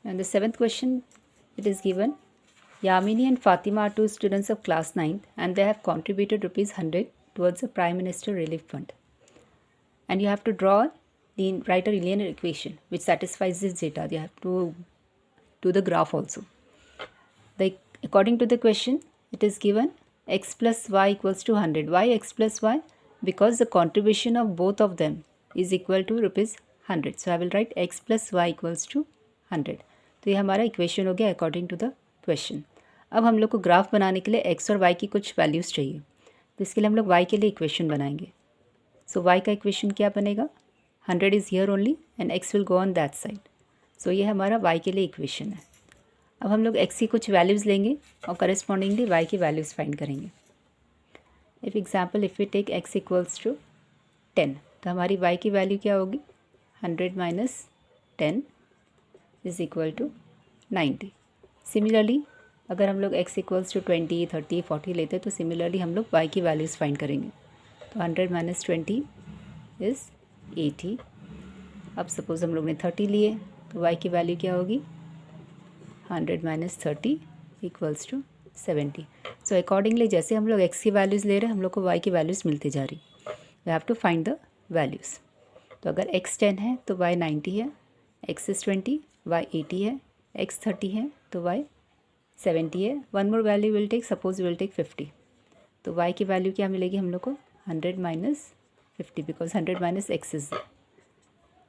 And the seventh question, it is given, Yamini and Fatima are two students of class 9th and they have contributed rupees 100 towards the Prime Minister Relief Fund. And you have to write a linear equation which satisfies this data. You have to do the graph also. According to the question, it is given x plus y equals to 100. Why x plus y? Because the contribution of both of them is equal to rupees 100. So I will write x plus y equals to 100. तो ये हमारा equation हो गया according to the question. अब हम लोग को graph बनाने के लिए x और y की कुछ वैल्यूज़ चाहिए. तो इसके लिए हम लोग y के लिए इक्वेशन बनाएंगे. सो y का इक्वेशन क्या बनेगा? 100 is here only and x will go on that side. So ये हमारा y के लिए इक्वेशन है. अब हम लोग x की कुछ वैल्यूज़ लेंगे और करस्पॉन्डिंगली y की वैल्यूज़ फाइंड करेंगे. If example if we take x equals to 10, तो हमारी y की वैल्यू क्या होगी? 100 minus 10 is equal to 90. Similarly अगर हम लोग x इक्वल्स टू 20, 30, 40 लेते तो सिमिलरली हम लोग y की वैल्यूज़ फाइंड करेंगे. तो 100 माइनस 20 इज़ 80. अब सपोज़ हम लोग ने 30 लिए तो y की वैल्यू क्या होगी? 100 minus 30 equals to 70. So accordingly जैसे हम लोग x की वैल्यूज़ ले रहे हैं हम लोग को y की वैल्यूज़ मिलती जा रही. We have to find the values. तो अगर x 10 है तो y 90 है, x इज़ 20, y 80 है, x 30 है तो y 70 है. One more value will take, suppose will take 50. तो y की वैल्यू क्या मिलेगी हम लोग को? 100 minus 50 because 100 minus x is,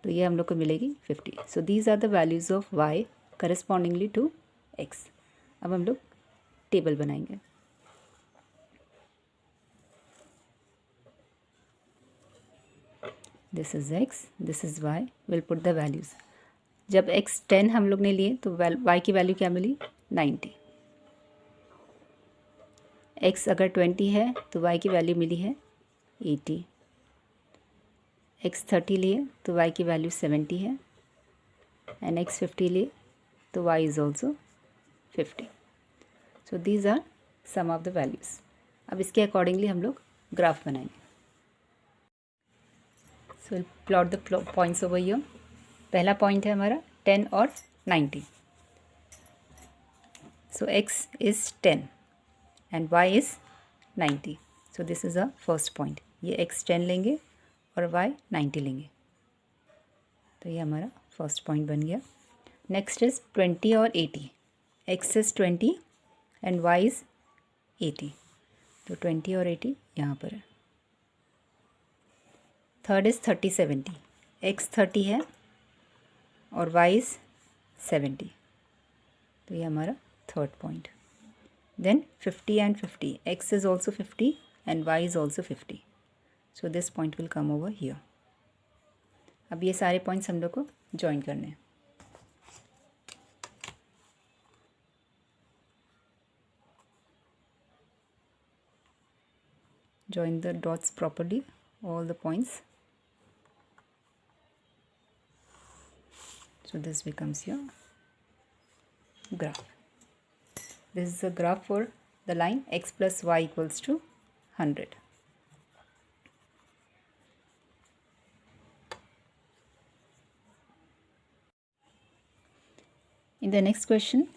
तो ये हम लोग को मिलेगी 50. So these are the values of y correspondingly to x. अब हम लोग टेबल बनाएंगे. This is x, this is y. Will put the values. जब x 10 हम लोग ने लिए तो y की वैल्यू क्या मिली? 90. x अगर 20 है तो y की वैल्यू मिली है 80. x 30 लिए तो y की वैल्यू 70 है एंड x 50 लिए तो y is also 50. So these are some of the values. अब इसके अकॉर्डिंगली हम लोग ग्राफ बनाएंगे. So plot the points over here. पहला पॉइंट है हमारा 10 और 90. So x is 10 and y is 90. So this is a first point. ये x 10 लेंगे और y 90 लेंगे. तो ये हमारा फर्स्ट पॉइंट बन गया. नेक्स्ट इज़ 20 और 80. x is 20 and y is 80. तो 20 और 80 यहाँ पर है. Third is 30, 70. x 30 है और y इज़ 70. तो ये हमारा third point. Then 50 and 50. x is also 50 and y is also 50. So this point will come over here. अब ये सारे पॉइंट्स हम लोग को ज्वाइन करने हैं. Join the dots properly, all the points. So this becomes your graph. This is the graph for the line x plus y equals to 100. In the next question,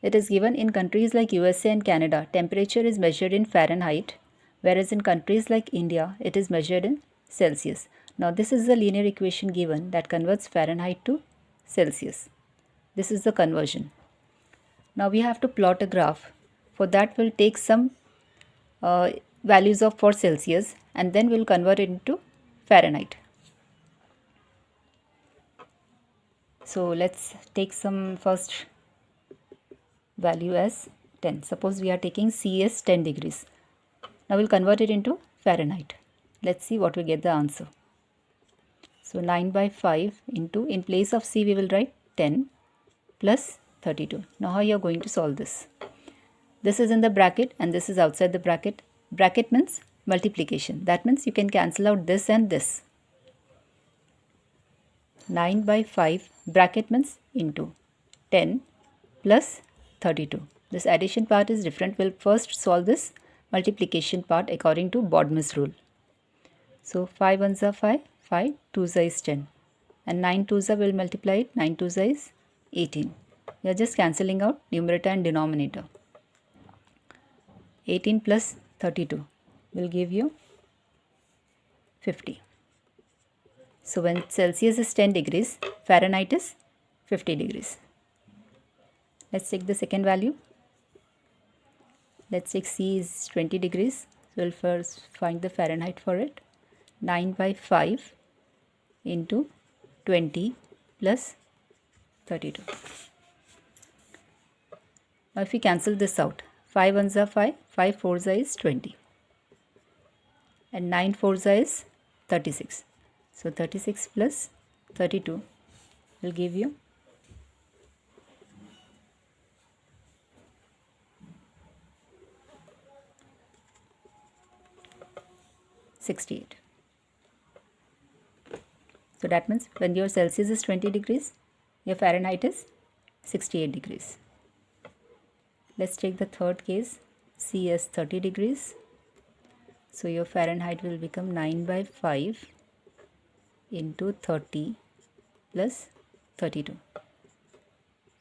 it is given in countries like USA and Canada, temperature is measured in Fahrenheit, whereas in countries like India, it is measured in Celsius. Now this is the linear equation given that converts Fahrenheit to Celsius. This is the conversion. Now we have to plot a graph. For that we'll take some values of for Celsius and then we'll convert it into Fahrenheit. So let's take some first value as 10. Suppose we are taking C as 10 degrees. Now we'll convert it into Fahrenheit. Let's see what we get the answer. So 9 by 5 into, in place of C we will write 10 plus 32. Now how you are going to solve this? This is in the bracket and this is outside the bracket. Bracket means multiplication. That means you can cancel out this and this. 9 by 5 bracket means into 10 plus 32. This addition part is different. We'll first solve this multiplication part according to Bodmer's rule. So 5 ones are 5, 5 2s is 10 and 9 2s will multiply it, 9 2s is 18. You are just cancelling out numerator and denominator. 18 plus 32 will give you 50. So when Celsius is 10 degrees, Fahrenheit is 50 degrees. Let's take the second value. Let's take C is 20 degrees. So we'll first find the Fahrenheit for it. 9 by 5 into 20 plus 32. Now if we cancel this out, 5 ones are 5, 5 fours are is 20. And 9 fours are is 36. So 36 plus 32 will give you 68. So that means when your Celsius is 20 degrees, your Fahrenheit is 68 degrees. Let's take the third case, C as 30 degrees. So your Fahrenheit will become 9 by 5 into 30 plus 32.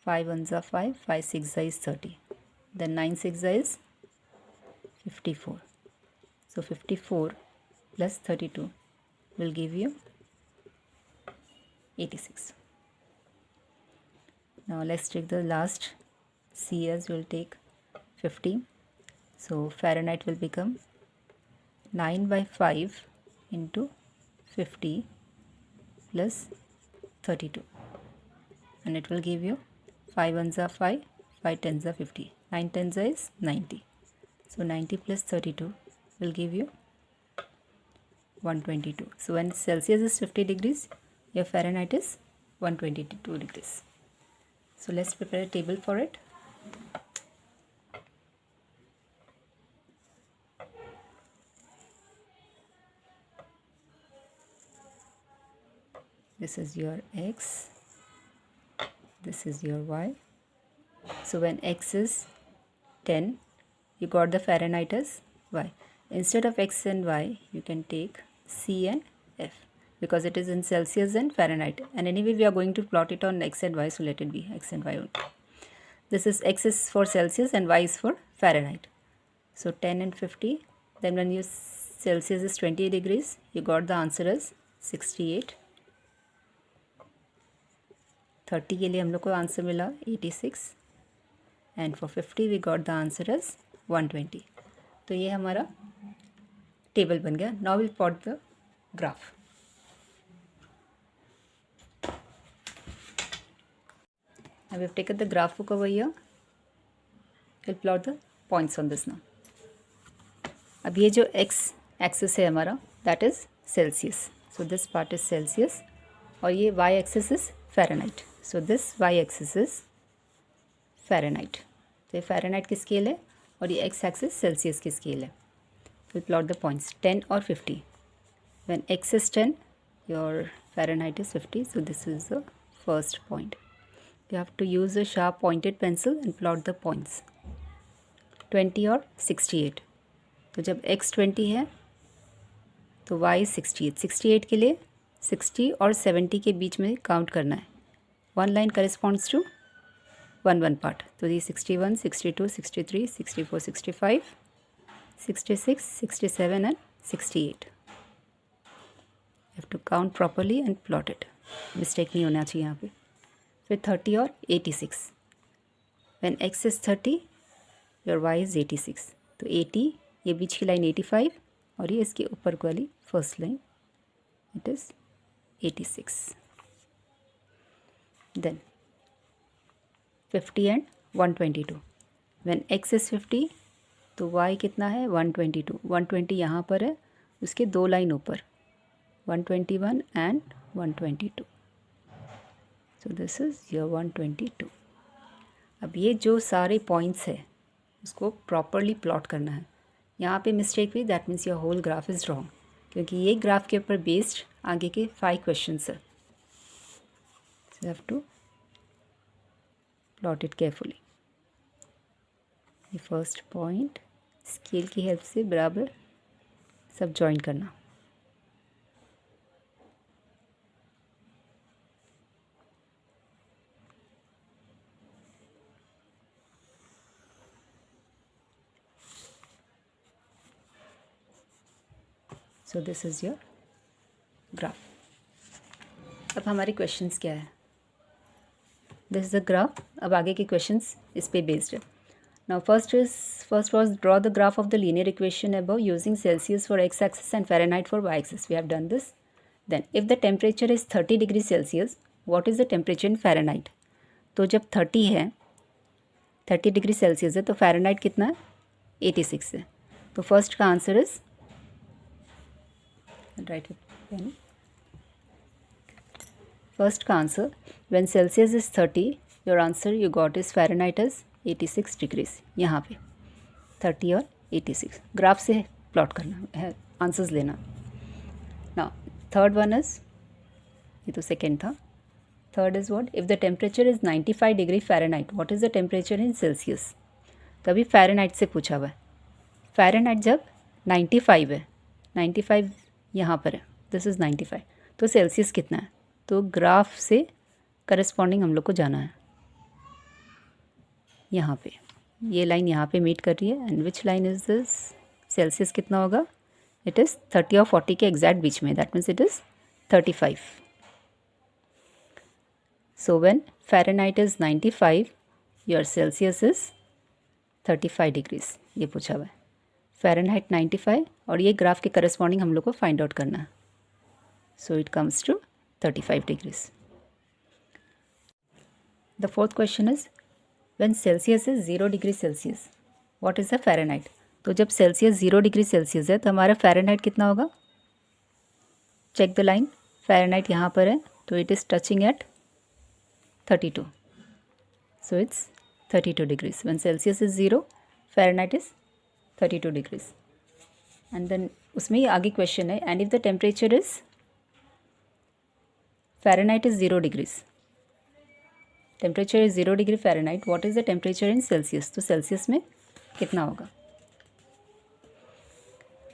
5 ones are 5, 5 6 is 30. Then 9 6 is 54. So 54 plus 32 will give you 86. Now let's take the last C as we'll take 50. So Fahrenheit will become 9 by 5 into 50 plus 32. And it will give you 5 ones are 5, 5 tens are 50. 9 tens is 90. So 90 plus 32 will give you 122. So when Celsius is 50 degrees, your Fahrenheit is 122 degrees. So let's prepare a table for it. This is your X, this is your Y. So when X is 10, you got the Fahrenheit as Y. Instead of X and Y, you can take C and F because it is in Celsius and Fahrenheit. And anyway, we are going to plot it on X and Y, so let it be X and Y only. This is X is for Celsius and Y is for Fahrenheit. So 10 and 50. Then when your Celsius is 20 degrees, you got the answer as 68. 30 के लिए हम लोग को answer मिला 86 and for 50 we got the answer as 120. तो ये हमारा table बन गया. Now we plot the graph. Now we have taken the graph book over here. We'll plot the points on this now. अब ये जो x एक्सिस है हमारा that is Celsius. So this part is Celsius और ये y axis is Fahrenheit. So this y axis is Fahrenheit. तो ये Fahrenheit की स्केल है और ये x एक्सिस सेल्सियस की स्केल है. We'll plot the points 10 or 50. When x is 10, your Fahrenheit is 50. So this is the first point. You have to use a sharp pointed pencil and plot the points. 20 और 68. तो जब x 20 है तो y 68. 68 के लिए 60 और 70 के बीच में काउंट करना है. One line corresponds to one part. तो ये 61, 62, 63, 64, 65, 66, 67 and 68. You have to count properly and plot it. Mistake नहीं होना चाहिए यहाँ पे. फिर 30 और 86. When x is 30, your y is 86. तो 80, ये बीच की लाइन 85 और ये इसके ऊपर वाली first line it is 86. Then 50 and 122. When x is 50, तो y कितना है 122. 120 यहाँ पर है, उसके दो लाइन ऊपर 121 and 122. So this is your 122. अब ये जो सारे पॉइंट्स है उसको प्रॉपरली प्लॉट करना है. यहाँ पे मिस्टेक हुई that means your whole graph is wrong, क्योंकि ये ग्राफ के ऊपर बेस्ड आगे के 5 क्वेश्चंस है. So you have to plot it carefully. ये फर्स्ट पॉइंट स्केल की हेल्प से बराबर सब जॉइन करना. So this is your graph. अब हमारे क्वेश्चंस क्या है? This is the graph. अब आगे के क्वेश्चंस इस पे बेस्ड है. Now first was draw the graph of the linear equation above using Celsius for x axis and Fahrenheit for y axis. We have done this. Then if the temperature is 30 degree Celsius, what is the temperature in Fahrenheit? तो जब 30 है, 30 degree Celsius है, तो Fahrenheit कितना है? 86 है. तो first का answer is right pen. First का answer when Celsius is 30, your answer you got is Fahrenheit is 86 degrees. यहाँ पे 30 और 86 ग्राफ से प्लॉट करना है, आंसर्स लेना. नाउ थर्ड वन इज, ये तो सेकेंड था. Third is what? If the temperature is 95 degree Fahrenheit, what is the temperature in Celsius? तभी फ़ारेनहाइट से पूछा हुआ है. फ़ारेनहाइट जब 95 है, 95 यहाँ पर है, दिस इज़ 95, तो सेल्सियस कितना है? तो ग्राफ से करस्पॉन्डिंग हम लोग को जाना है. यहाँ पे ये लाइन यहाँ पे मीट कर रही है. And which line is this? Celsius कितना होगा? इट इज़ 30 और 40 के एग्जैक्ट बीच में. That means it is 35. So when Fahrenheit is 95, your Celsius is 35 degrees. ये पूछा हुआ है. फ़ारेनहाइट 95 और ये ग्राफ के करस्पॉन्डिंग हम लोग को फाइंड आउट करना है. So it comes to 35 degrees. The fourth question is when Celsius is 0 degree Celsius, what is the Fahrenheit? तो जब सेल्सियस 0 डिग्री सेल्सियस है तो हमारा फ़ारेनहाइट कितना होगा? Check the line. फ़ारेनहाइट यहाँ पर है, तो it is touching at 32. So it's 32 degrees. When Celsius is 0, Fahrenheit is 32 degrees. And then उसमें ही आगे क्वेश्चन है, and if the temperature is Fahrenheit is 0 degrees. Temperature is 0 degree Fahrenheit. What is the temperature in Celsius? तो Celsius में कितना होगा?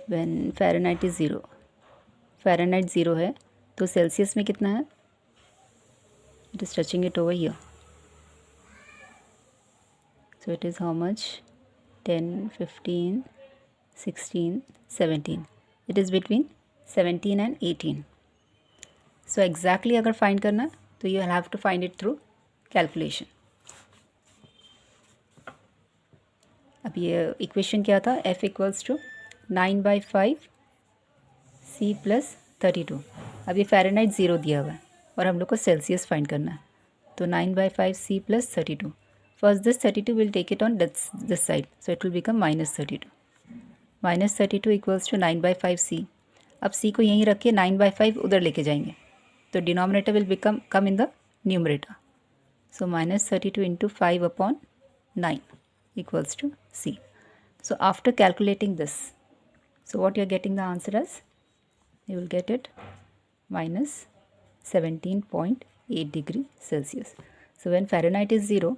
When Fahrenheit is 0, Fahrenheit 0 है, तो सेल्सियस में कितना है? It is touching it over here. So it is how much? 10, 15, 16, 17. It is between 17 and 18. So exactly अगर फाइंड करना है तो you have to find it through calculation. अब ये इक्वेशन क्या था? F equals to 9/5 C plus 32. अब ये फ़ारेनहाइट 0 दिया हुआ है और हम लोग को सेल्सियस फाइंड करना है. तो 9/5 C plus 32. First this 32 will take it on this side, so it will become -32. -32 equals to 9/5 C. अब C को यहीं रख के 9/5 उधर लेके जाएंगे, तो denominator will become come in the numerator. So -32 into 5/9 equals to C. So after calculating this, so what you are getting the answer as? You will get it minus 17.8 degree Celsius. So when Fahrenheit is 0,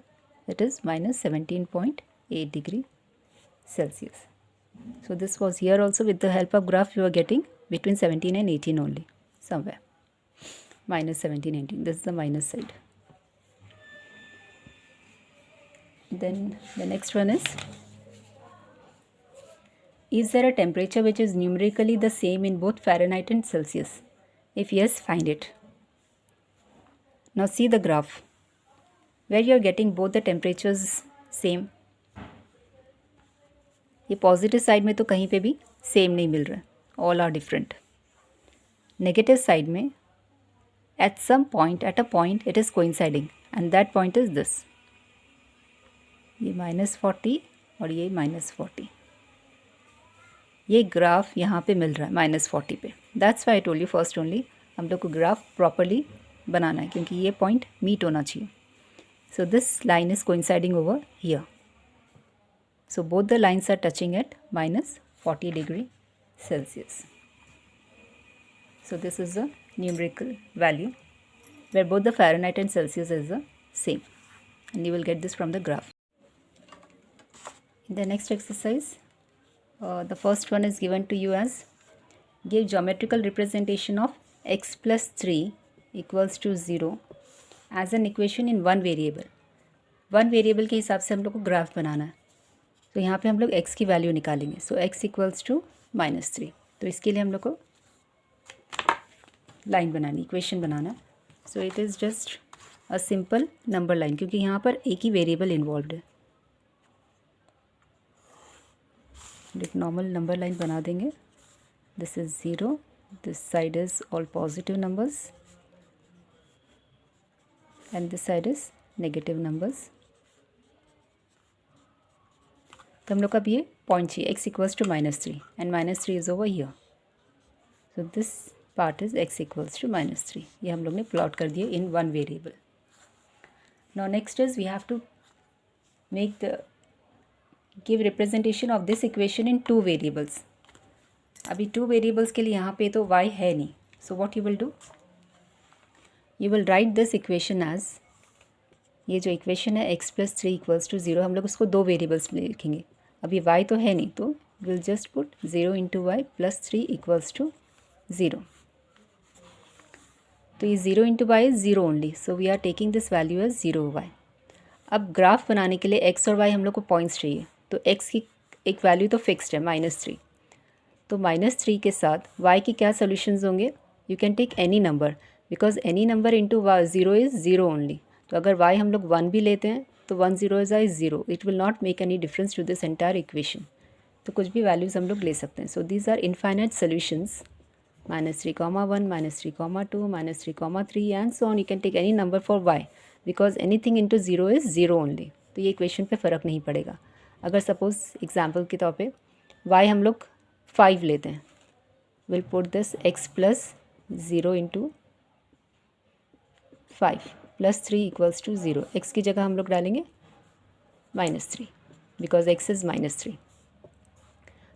it is minus 17.8 degree Celsius. So this was here also with the help of graph you are getting between 17 and 18 only, somewhere. Minus 17, 18. This is the minus side. Then the next one is there a temperature which is numerically the same in both Fahrenheit and Celsius? If yes, find it. Now see the graph where you are getting both the temperatures same. ये positive side में तो कहीं पे भी same नहीं मिल रहा है, all are different. Negative side में at a point it is coinciding and that point is this. ये -40 और ये -40. ये ग्राफ यहाँ पे मिल रहा है -40 पे. That's why I told you first only हम लोग को ग्राफ प्रॉपरली बनाना है, क्योंकि ये पॉइंट मीट होना चाहिए. So this line is coinciding over here. So both the lines are touching at -40 degree Celsius. So this is the numerical value where both the Fahrenheit and Celsius is the same, and you will get this from the graph. In the next exercise, the first one is given to you as give geometrical representation of x plus 3 equals to 0 as an equation in one variable. One variable के हिसाब से हम लोग को graph बनाना है. तो यहाँ पे हम लोग x की वैल्यू निकालेंगे. सो x इक्वल्स टू -3. तो इसके लिए हम लोग को लाइन बनानी, equation banana. So it is just a simple number line, क्योंकि यहाँ पर एक ही वेरिएबल इन्वॉल्व है। एक नॉर्मल नंबर लाइन बना देंगे। This is 0, this side is all positive numbers and this side is negative numbers. तो हम लोग का अब ये पॉइंट चाहिए, x equals to -3 and -3 is over here. So this part is x equals to -3। ये हम लोग ने प्लॉट कर दिए in one variable. Now next is we have to make the give representation of this equation in two variables. अभी two variables के लिए यहाँ पे तो y है नहीं। So what you will do, you will write this equation as, ये जो इक्वेशन है x + 3 = 0, हम लोग उसको दो वेरिएबल्स में लिखेंगे। अभी y तो है नहीं, तो विल जस्ट पुट 0 × y + 3 = 0। तो ये 0 × y is 0 only, so we are taking this value as 0y। अब ग्राफ बनाने के लिए x और y हम लोग को पॉइंट्स चाहिए, तो x की एक वैल्यू तो फिक्स्ड है -3, तो -3 के साथ y की क्या सोल्यूशंस होंगे, you can take any number because any number into 0 is 0 only. तो अगर y हम लोग 1 भी लेते हैं तो 1 0 is 0, it will not make any difference to this entire equation. तो कुछ भी वैल्यूज़ हम लोग ले सकते हैं। So these are infinite solutions, -3, -1, -3, -2, -3, 3 and so on. You can take any number for y because anything into 0 is 0 only. तो ये इक्वेशन पे फ़र्क नहीं पड़ेगा। अगर सपोज एग्जाम्पल के तौर पे y हम लोग 5 लेते हैं, will put this x + 0 × 5 + 3 = 0। x की जगह हम लोग डालेंगे -3 बिकॉज x इज़ -3।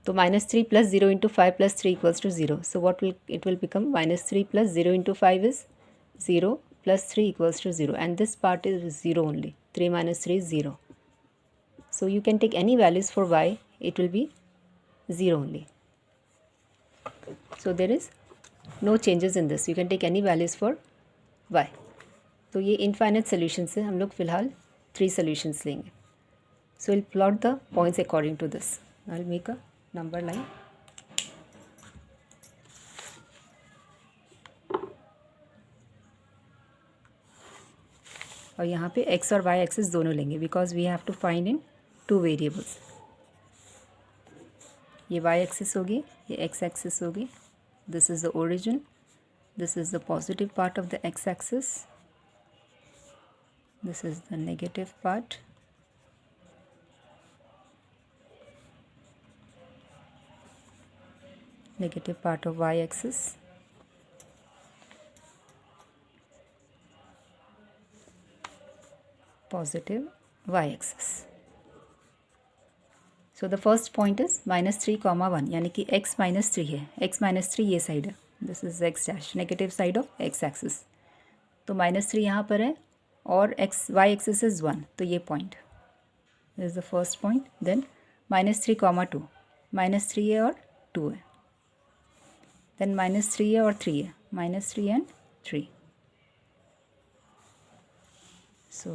तो -3 + 0 × 5 + 3 = 0। So what will it will become, -3 + 0 × 5 is 0 + 3 = 0 and this part is 0 only, 3 - 3 is 0. So you can take any values for y, it will be 0 only. So there is no changes in this, you can take any values for y. तो ये infinite solution से हम लोग फ़िलहाल 3 solutions लेंगे। So we'll plot the points according to this. I'll make a number line. और यहाँ पे x और y एक्सिस दोनों लेंगे because we have to find in two variables. ये y एक्सिस होगी, ये x एक्सिस होगी। This is the origin, this is the positive part of the x axis, this is the negative part, negative part of y axis, positive y axis. So the first point is -3, 1 यानी कि x -3 है, x -3 ये side है, this is x dash, negative side of x axis. तो -3 यहाँ पर है और y एक्सिस इज़ 1, तो ये point is the first point. Then -3, 2, -3 है और 2 है, देन -3 है और 3 है, -3 and 3. So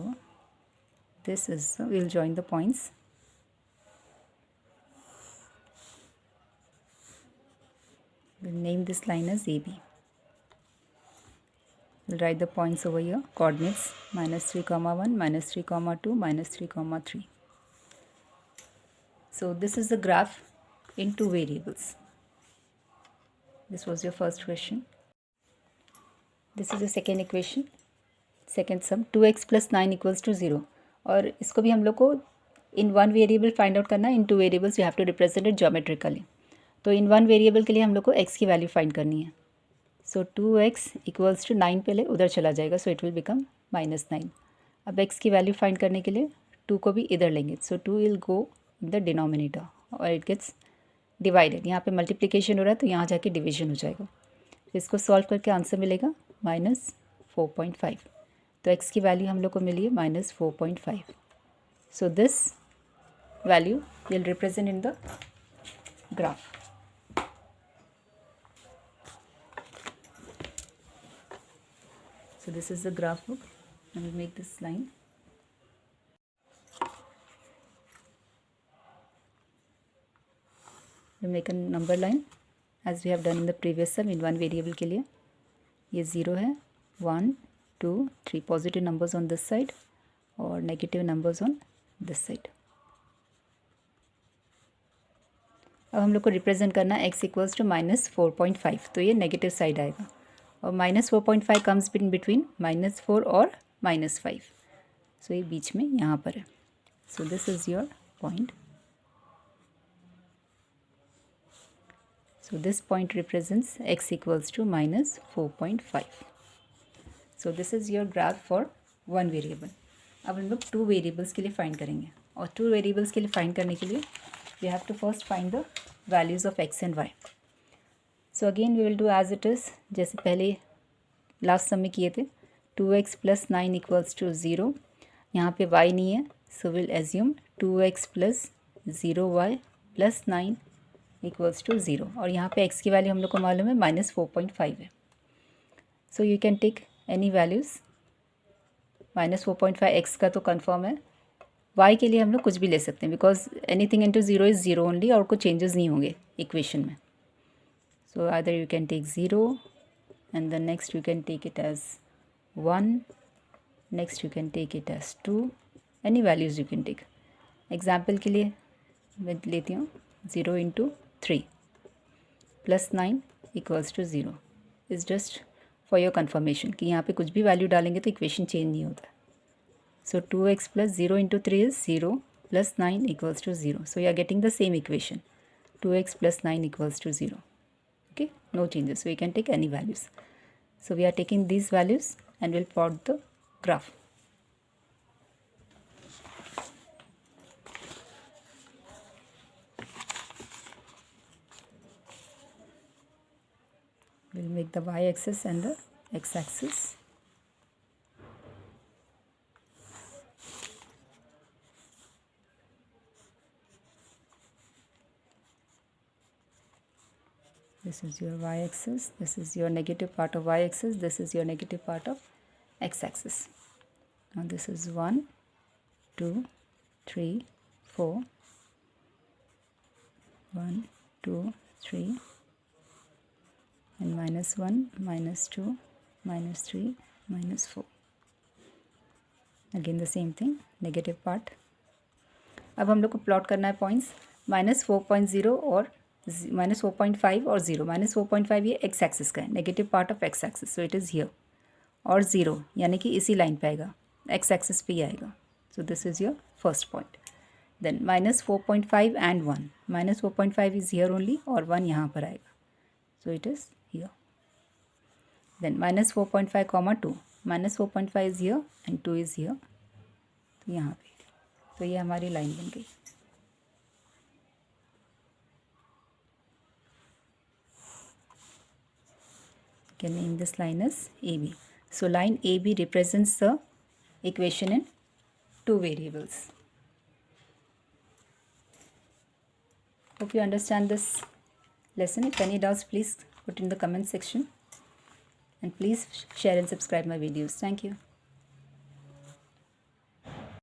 this is, we'll join the points. We'll name this line as AB. We'll write the points over here, coordinates -3, 1, -3, 2, -3, 3. So this is the graph in two variables. This was your first question. This is the second equation, second sum, 2x + 9 = 0. और इसको भी हम लोग को in one variable find out करना है, in two variables you have to represent it geometrically. तो in one variable के लिए हम लोग को x की वैल्यू फाइंड करनी है। सो 2x = 9 पहले उधर चला जाएगा, सो इट विल बिकम -9। अब x की वैल्यू फाइंड करने के लिए 2 को भी इधर लेंगे, सो 2 will go in the denominator और इट गेट्स डिवाइडेड। यहाँ पे मल्टीप्लिकेशन हो रहा है तो यहाँ जाके डिवीजन हो जाएगा। इसको सॉल्व करके आंसर मिलेगा -4.5। तो x की वैल्यू हम लोग को मिली है -4.5। So this value will represent in the graph. So this is the graph book. I will make this line. We'll make a number line as we have done in the previous sum in one variable के लिए. ये 0 है, 1 2 3 positive numbers on this side और negative numbers on this side. अब हम लोग को represent करना है x इक्वल्स टू -4.5, तो ये नेगेटिव साइड आएगा और -4.5 कम्स इन बिटवीन -4 और -5, सो ये बीच में यहाँ पर है। सो this is your point. So this point represents x equals to -4.5. So this is your graph for one variable. अब हम लोग 2 वेरिएबल्स के लिए फाइंड करेंगे और 2 वेरिएबल्स के लिए फाइंड करने के लिए we have to first find the values of x and y. So again we will do as it is, जैसे पहले लास्ट सम में किए थे। 2x + 9 equals to 0। यहाँ पे y नहीं है, so we'll assume 2x + 0y + 9 equals to 0 और यहाँ पे x की वैल्यू हम लोग को मालूम है -4.5 है। So you can take any values. -4.5 x का तो कंफर्म है, y के लिए हम लोग कुछ भी ले सकते हैं because anything into 0 is 0 only और कुछ चेंजेस नहीं होंगे इक्वेशन में। So either you can take 0 and the next you can take it as 1, next you can take it as 2, any values you can take. Example के लिए मैं लेती हूँ 0 × 3 + 9 equals to 0 is just for your confirmation कि यहाँ पे कुछ भी वैल्यू डालेंगे तो इक्वेशन चेंज नहीं होता। So 2x + 0 × 3 is 0 + 9 equals to 0, so you are getting the same equation 2x + 9 equals to 0। Okay, no changes, so you can take any values. So we are taking these values and we'll plot the graph. We'll make the y-axis and the x-axis. This is your y-axis, this is your negative part of y-axis, this is your negative part of x-axis. Now this is 1 2 3 4, 1 2 3 and -1 -2 -3 -4. Again the same thing, negative part. अब हम लोग को plot करना है points -4.0 और -4.5 और 0। -4.5 ये x axis का है, negative part of x axis, so it is here, और 0 यानी कि इसी लाइन पे आएगा, एक्स एक्सिस पे ही आएगा। So this is your first point. Then -4.5 and 1, -4.5 is here only और 1 यहाँ पर आएगा, so it is here. Then -4.5, 2, -4.5 is here and 2 is here, तो यहाँ पे, तो ये हमारी लाइन बन गई। Can name this line as AB. So line AB represents the equation in 2 variables. Hope you understand this lesson. If any doubts, please put in the comment section and please share and subscribe my videos. Thank you.